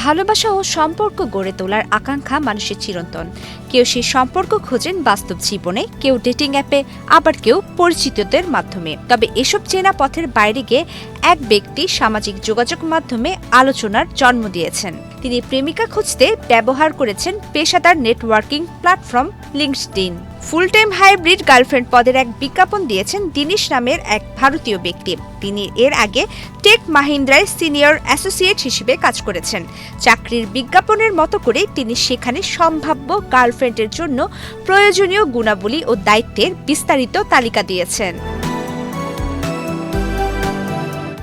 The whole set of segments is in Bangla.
ভালোবাসা ও সম্পর্ক গড়ে তোলার আকাঙ্ক্ষা মানুষের চিরন্তন। কেউ সেই সম্পর্ক খোঁজেন বাস্তব জীবনে, কেউ ডেটিং অ্যাপে, আবার কেউ পরিচিতদের মাধ্যমে। তবে এসব চেনা পথের বাইরে গিয়ে এক ব্যক্তি সামাজিক যোগাযোগ মাধ্যমে আলোচনার জন্ম দিয়েছেন। তিনি প্রেমিকা খুঁজতে ব্যবহার করেছেন পেশাদার networking platform LinkedIn. Full time hybrid girlfriend পদের এক বিজ্ঞাপন দিয়েছেন দিনেশ নামের এক ভারতীয় ব্যক্তি। তিনি এর আগে টেক মাহিন্দ্রায় সিনিয়র অ্যাসোসিয়েট হিসেবে কাজ করেছেন। চাকরির বিজ্ঞাপনের মতো করে তিনি সেখানে সম্ভাব্য গার্লফ্রেন্ডের জন্য প্রয়োজনীয় গুণাবলী ও দায়িত্বের বিস্তারিত তালিকা দিয়েছেন।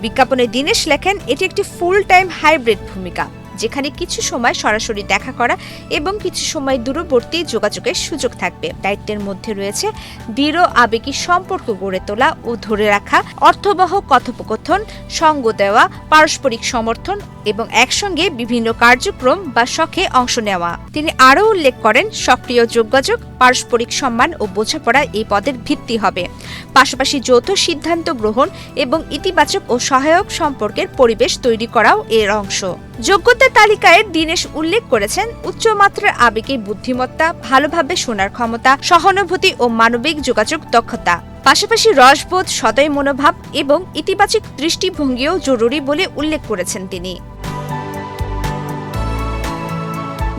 বিজ্ঞাপনে দিনেশ লেখেন, এটি একটি ফুল টাইম হাইব্রিড ভূমিকা, যেখানে কিছু সময় সরাসরি দেখা করা এবং কিছু সময় দূরবর্তী যোগাযোগের সুযোগ থাকবে। দায়িত্বের মধ্যে রয়েছে দৃঢ় আবেগী সম্পর্ক গড়ে তোলা ও ধরে রাখা, অর্থবহ কথোপকথন, সঙ্গ দেওয়া, পারস্পরিক সমর্থন এবং একসঙ্গে বিভিন্ন কার্যক্রম বা শখে অংশ নেওয়া। তিনি আরও উল্লেখ করেন, সক্রিয় যোগাযোগ, পারস্পরিক সম্মান ও বোঝাপড়া এই পদের ভিত্তি হবে। পাশাপাশি যৌথ সিদ্ধান্ত গ্রহণ এবং ইতিবাচক ও সহায়ক সম্পর্কের পরিবেশ তৈরি করাও এর অংশ। যোগ্যতার তালিকায় দীনেশ উল্লেখ করেছেন উচ্চমাত্রার আবেগী বুদ্ধিমত্তা, ভালোভাবে শোনার ক্ষমতা, সহানুভূতি ও মানবিক যোগাযোগ দক্ষতা। পাশাপাশি রসবোধ, সদয় মনোভাব এবং ইতিবাচক দৃষ্টিভঙ্গিও জরুরি বলে উল্লেখ করেছেন তিনি।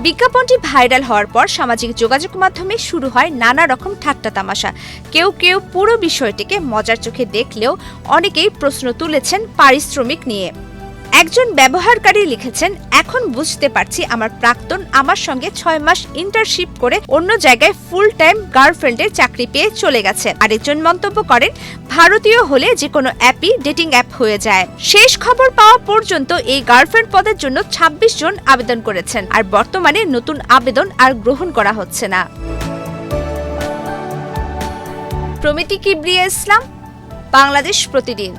বিজ্ঞাপনটি ভাইরাল হওয়ার পর সামাজিক যোগাযোগ মাধ্যমে শুরু হয় নানা রকম ঠাট্টা তামাশা। কেউ কেউ পুরো বিষয়টিকে মজার চোখে দেখলেও অনেকেই প্রশ্ন তুলেছেন পারিশ্রমিক নিয়ে। একজন ব্যবহারকারী লিখেছেন, এখন বুঝতে পারছি আমার প্রাক্তন আমার সঙ্গে 6 মাস ইন্টার্নশিপ করে অন্য জায়গায় ফুল টাইম গার্লফ্রেন্ডের চাকরি পেয়ে চলে গেছে। আরেকজন মন্তব্য করেন, ভারতীয় হলে যে কোনো অ্যাপই ডেটিং অ্যাপ হয়ে যায়। শেষ খবর পাওয়া পর্যন্ত এই গার্লফ্রেন্ড পদের জন্য 26 জন আবেদন করেছেন, আর বর্তমানে নতুন আবেদন আর গ্রহণ করা হচ্ছে না। প্রমিতি কিবরিয়া ইসলাম, বাংলাদেশ প্রতিদিন।